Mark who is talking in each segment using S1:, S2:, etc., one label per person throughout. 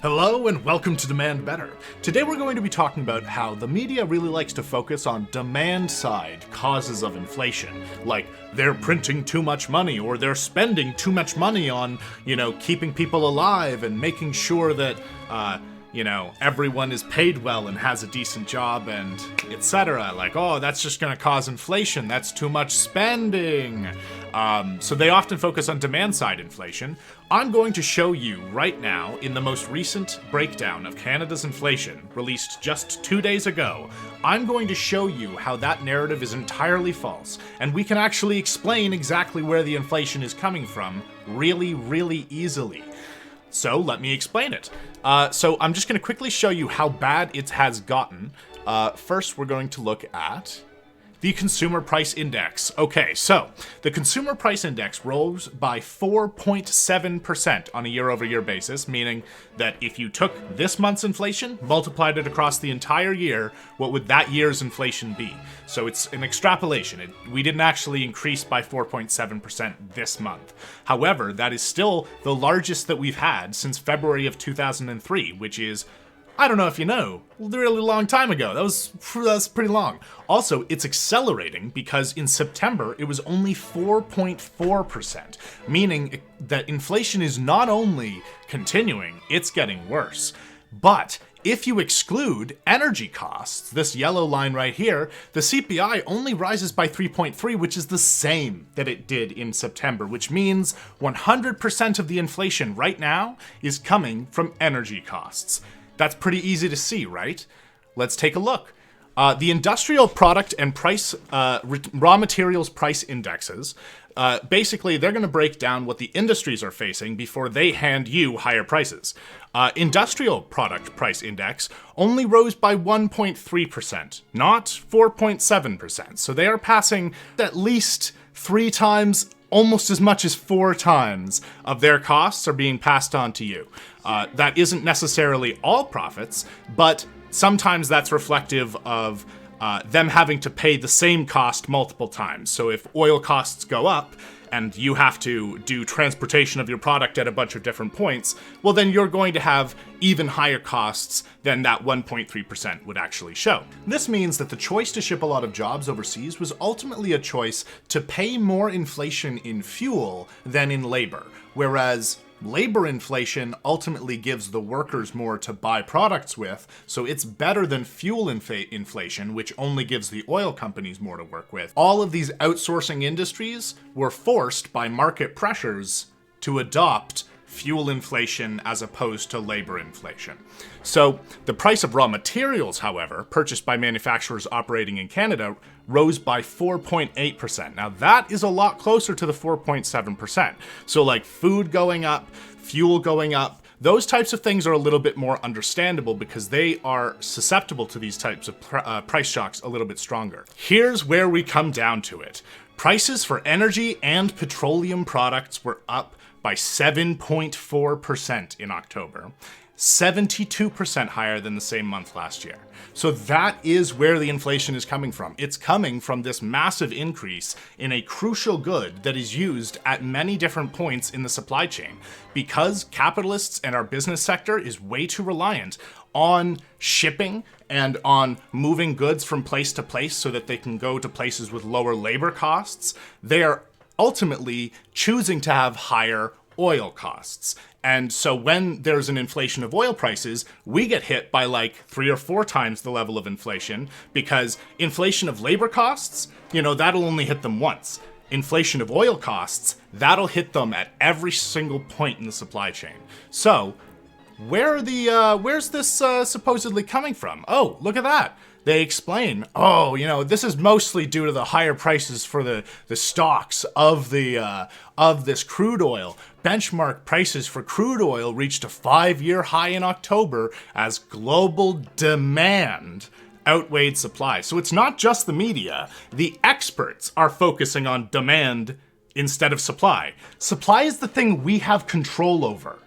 S1: Hello and welcome to Demand Better. Today we're going to be talking about how the media really likes to focus on demand side causes of inflation, like they're printing too much money or they're spending too much money on, keeping people alive and making sure that, everyone is paid well and has a decent job and etc. Like, oh, that's just going to cause inflation. That's too much spending. So they often focus on demand side inflation. I'm going to show you right now in the most recent breakdown of Canada's inflation, released just 2 days ago, I'm going to show you how that narrative is entirely false, and we can actually explain exactly where the inflation is coming from really, really easily. So let me explain it. So I'm just going to quickly show you how bad it has gotten. First, we're going to look at the Consumer Price Index. Okay, so the Consumer Price Index rose by 4.7% on a year-over-year basis, meaning that if you took this month's inflation, multiplied it across the entire year, what would that year's inflation be? So it's an extrapolation. We didn't actually increase by 4.7% this month. However, that is still the largest that we've had since February of 2003, which is, I don't know if you know, a really long time ago. That's pretty long. Also, it's accelerating because in September, it was only 4.4%, meaning that inflation is not only continuing, it's getting worse. But if you exclude energy costs, this yellow line right here, the CPI only rises by 3.3, which is the same that it did in September, which means 100% of the inflation right now is coming from energy costs. That's pretty easy to see, right? Let's take a look. The industrial product and price, raw materials price indexes, basically they're going to break down what the industries are facing before they hand you higher prices. Industrial product price index only rose by 1.3%, not 4.7%. So they are passing at least 3 times, almost as much as 4 times of their costs are being passed on to you. That isn't necessarily all profits, but sometimes that's reflective of them having to pay the same cost multiple times. So if oil costs go up and you have to do transportation of your product at a bunch of different points, well then you're going to have even higher costs than that 1.3% would actually show. This means that the choice to ship a lot of jobs overseas was ultimately a choice to pay more inflation in fuel than in labor, whereas labor inflation ultimately gives the workers more to buy products with, so it's better than fuel inflation, which only gives the oil companies more to work with. All of these outsourcing industries were forced by market pressures to adopt fuel inflation as opposed to labor inflation. So the price of raw materials, however, purchased by manufacturers operating in Canada, rose by 4.8%. Now that is a lot closer to the 4.7%. So like food going up, fuel going up, those types of things are a little bit more understandable because they are susceptible to these types of price shocks a little bit stronger. Here's where we come down to it. Prices for energy and petroleum products were up by 7.4% in October, 72% higher than the same month last year. So that is where the inflation is coming from. It's coming from this massive increase in a crucial good that is used at many different points in the supply chain. Because capitalists and our business sector is way too reliant on shipping and on moving goods from place to place so that they can go to places with lower labor costs, they are ultimately choosing to have higher oil costs. And so when there's an inflation of oil prices, we get hit by like 3 or 4 times the level of inflation, because inflation of labor costs, that'll only hit them once. Inflation of oil costs, that'll hit them at every single point in the supply chain. So where's this supposedly coming from? Oh, look at that. They explain, this is mostly due to the higher prices for the stocks of this crude oil. Benchmark prices for crude oil reached a 5-year high in October as global demand outweighed supply. So it's not just the media. The experts are focusing on demand instead of supply. Supply is the thing we have control over.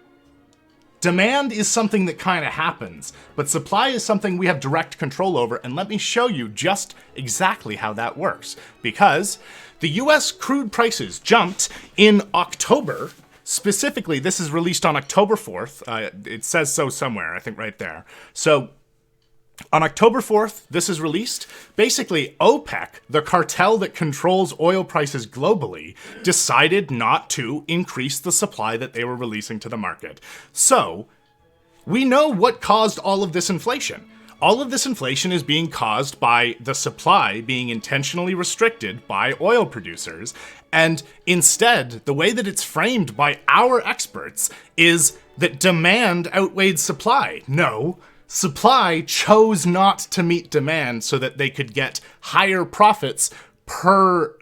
S1: Demand is something that kind of happens, but supply is something we have direct control over, and let me show you just exactly how that works. Because the US crude prices jumped in October specifically, this is released on October 4th. It says so somewhere, I think right there. So on October 4th, this is released. Basically, OPEC, the cartel that controls oil prices globally, decided not to increase the supply that they were releasing to the market. So, we know what caused all of this inflation. All of this inflation is being caused by the supply being intentionally restricted by oil producers. And instead, the way that it's framed by our experts is that demand outweighed supply. No. Supply chose not to meet demand so that they could get higher profits per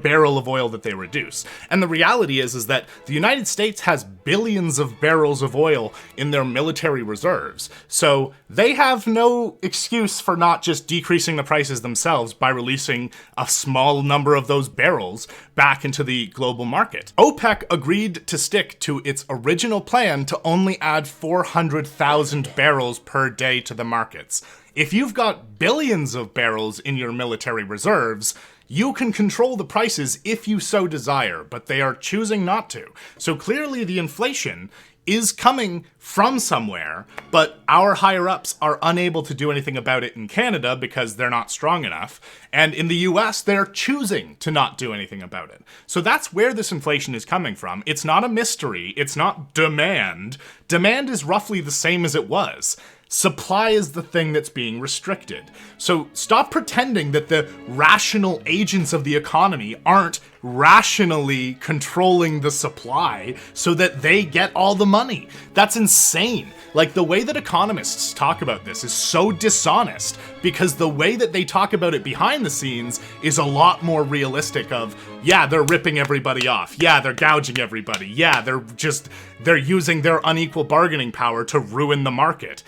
S1: barrel of oil that they reduce. And the reality is that the United States has billions of barrels of oil in their military reserves. So they have no excuse for not just decreasing the prices themselves by releasing a small number of those barrels back into the global market. OPEC agreed to stick to its original plan to only add 400,000 barrels per day to the markets. If you've got billions of barrels in your military reserves, you can control the prices if you so desire, but they are choosing not to. So clearly the inflation is coming from somewhere, but our higher-ups are unable to do anything about it in Canada because they're not strong enough. And in the US, they're choosing to not do anything about it. So that's where this inflation is coming from. It's not a mystery. It's not demand. Demand is roughly the same as it was. Supply is the thing that's being restricted. So stop pretending that the rational agents of the economy aren't rationally controlling the supply so that they get all the money. That's insane. Like, the way that economists talk about this is so dishonest because the way that they talk about it behind the scenes is a lot more realistic of, yeah, they're ripping everybody off. Yeah, they're gouging everybody. Yeah, they're using their unequal bargaining power to ruin the market.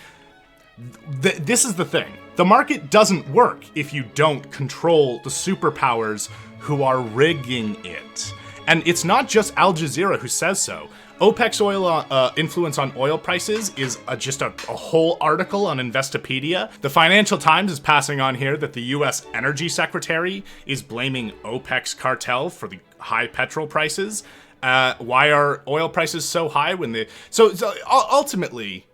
S1: This is the thing. The market doesn't work if you don't control the superpowers who are rigging it. And it's not just Al Jazeera who says so. OPEC's oil influence on oil prices is just a whole article on Investopedia. The Financial Times is passing on here that the US Energy Secretary is blaming OPEC's cartel for the high petrol prices. Why are oil prices so high when they... So ultimately...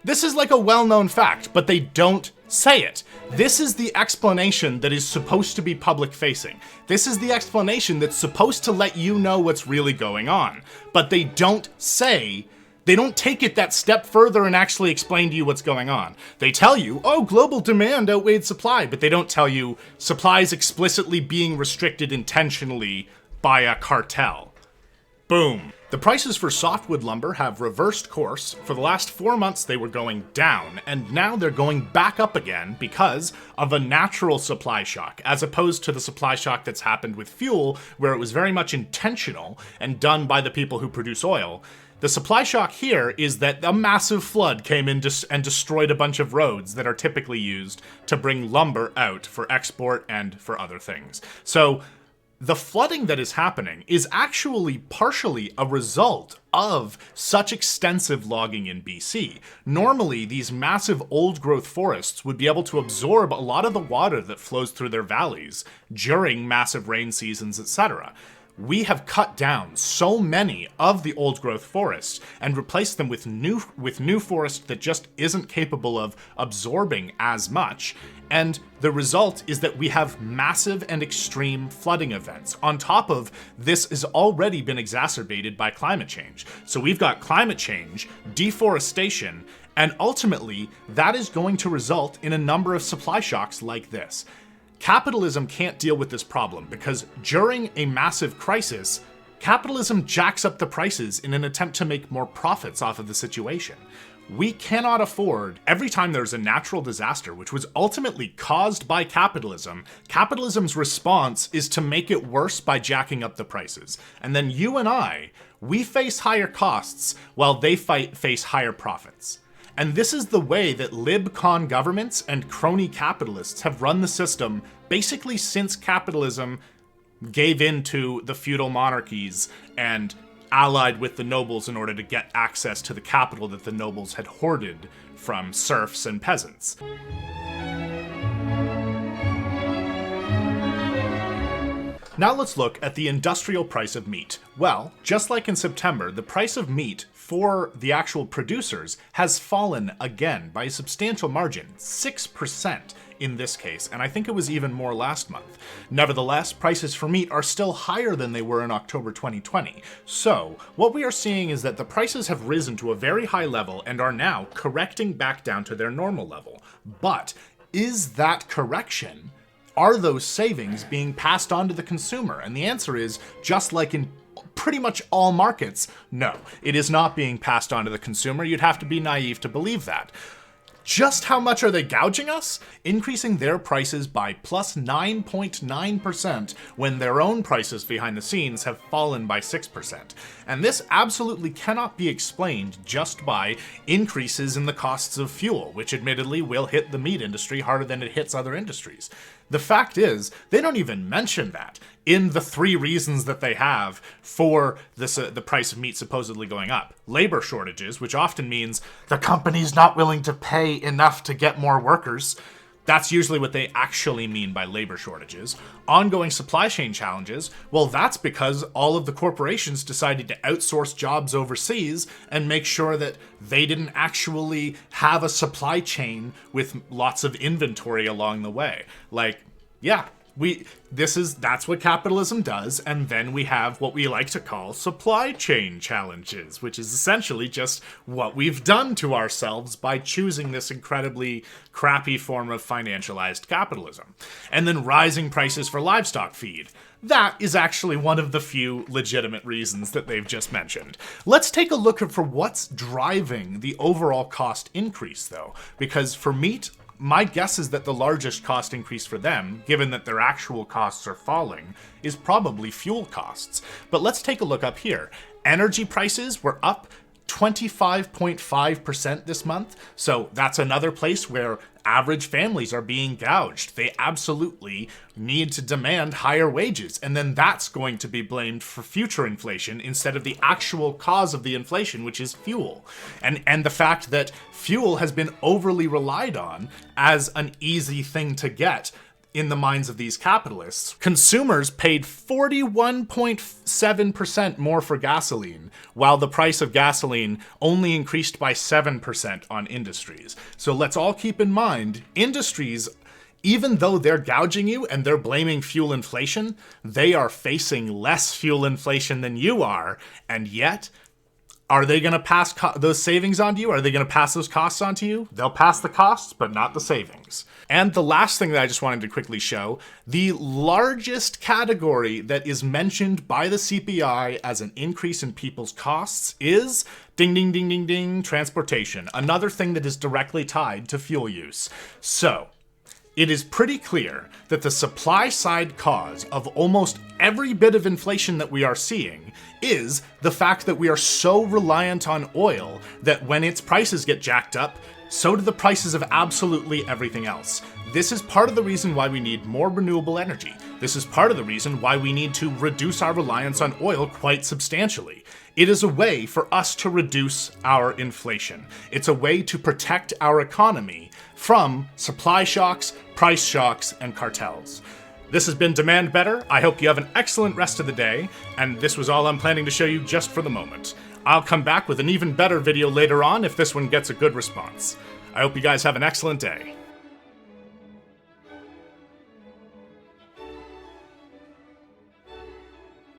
S1: This is like a well-known fact, but they don't say it. This is the explanation that is supposed to be public-facing. This is the explanation that's supposed to let you know what's really going on. But they don't take it that step further and actually explain to you what's going on. They tell you, oh, global demand outweighed supply, but they don't tell you supply is explicitly being restricted intentionally by a cartel. Boom. The prices for softwood lumber have reversed course. For the last 4 months, they were going down, and now they're going back up again because of a natural supply shock, as opposed to the supply shock that's happened with fuel, where it was very much intentional and done by the people who produce oil. The supply shock here is that a massive flood came in and destroyed a bunch of roads that are typically used to bring lumber out for export and for other things. So the flooding that is happening is actually partially a result of such extensive logging in BC. Normally, these massive old-growth forests would be able to absorb a lot of the water that flows through their valleys during massive rain seasons, etc. We have cut down so many of the old-growth forests and replaced them with new forest that just isn't capable of absorbing as much. And the result is that we have massive and extreme flooding events. On top of this has already been exacerbated by climate change. So we've got climate change, deforestation, and ultimately that is going to result in a number of supply shocks like this. Capitalism can't deal with this problem because during a massive crisis, capitalism jacks up the prices in an attempt to make more profits off of the situation. We cannot afford, every time there's a natural disaster, which was ultimately caused by capitalism, capitalism's response is to make it worse by jacking up the prices. And then you and I, we face higher costs while they face higher profits. And this is the way that lib-con governments and crony capitalists have run the system basically since capitalism gave in to the feudal monarchies and allied with the nobles in order to get access to the capital that the nobles had hoarded from serfs and peasants. Now let's look at the industrial price of meat. Well, just like in September, the price of meat for the actual producers has fallen again by a substantial margin, 6% in this case, and I think it was even more last month. Nevertheless, prices for meat are still higher than they were in October 2020. So, what we are seeing is that the prices have risen to a very high level and are now correcting back down to their normal level. But is that correction? Are those savings being passed on to the consumer? And the answer is, just like in pretty much all markets, no. It is not being passed on to the consumer. You'd have to be naive to believe that. Just how much are they gouging us? Increasing their prices by plus 9.9% when their own prices behind the scenes have fallen by 6%. And this absolutely cannot be explained just by increases in the costs of fuel, which admittedly will hit the meat industry harder than it hits other industries. The fact is, they don't even mention that in the 3 reasons that they have for this, the price of meat supposedly going up. Labor shortages, which often means the company's not willing to pay enough to get more workers. That's usually what they actually mean by labor shortages. Ongoing supply chain challenges, well, that's because all of the corporations decided to outsource jobs overseas and make sure that they didn't actually have a supply chain with lots of inventory along the way. Like, yeah, that's what capitalism does, and then we have what we like to call supply chain challenges, which is essentially just what we've done to ourselves by choosing this incredibly crappy form of financialized capitalism. And then rising prices for livestock feed. That is actually one of the few legitimate reasons that they've just mentioned. Let's take a look for what's driving the overall cost increase, though, because for meat, my guess is that the largest cost increase for them, given that their actual costs are falling, is probably fuel costs. But let's take a look up here. Energy prices were up 25.5% this month, so that's another place where average families are being gouged. They absolutely need to demand higher wages, and then that's going to be blamed for future inflation instead of the actual cause of the inflation, which is fuel. And the fact that fuel has been overly relied on as an easy thing to get in the minds of these capitalists. Consumers paid 41.7% more for gasoline, while the price of gasoline only increased by 7% on industries. So let's all keep in mind, industries, even though they're gouging you and they're blaming fuel inflation, they are facing less fuel inflation than you are, and yet, are they going to pass those savings on to you? Are they going to pass those costs on to you? They'll pass the costs, but not the savings. And the last thing that I just wanted to quickly show, the largest category that is mentioned by the CPI as an increase in people's costs is, ding, ding, ding, ding, ding, transportation. Another thing that is directly tied to fuel use. So, it is pretty clear that the supply side cause of almost every bit of inflation that we are seeing is the fact that we are so reliant on oil that when its prices get jacked up, so do the prices of absolutely everything else. This is part of the reason why we need more renewable energy. This is part of the reason why we need to reduce our reliance on oil quite substantially. It is a way for us to reduce our inflation. It's a way to protect our economy from supply shocks, price shocks, and cartels. This has been Demand Better. I hope you have an excellent rest of the day, and this was all I'm planning to show you just for the moment. I'll come back with an even better video later on if this one gets a good response. I hope you guys have an excellent day.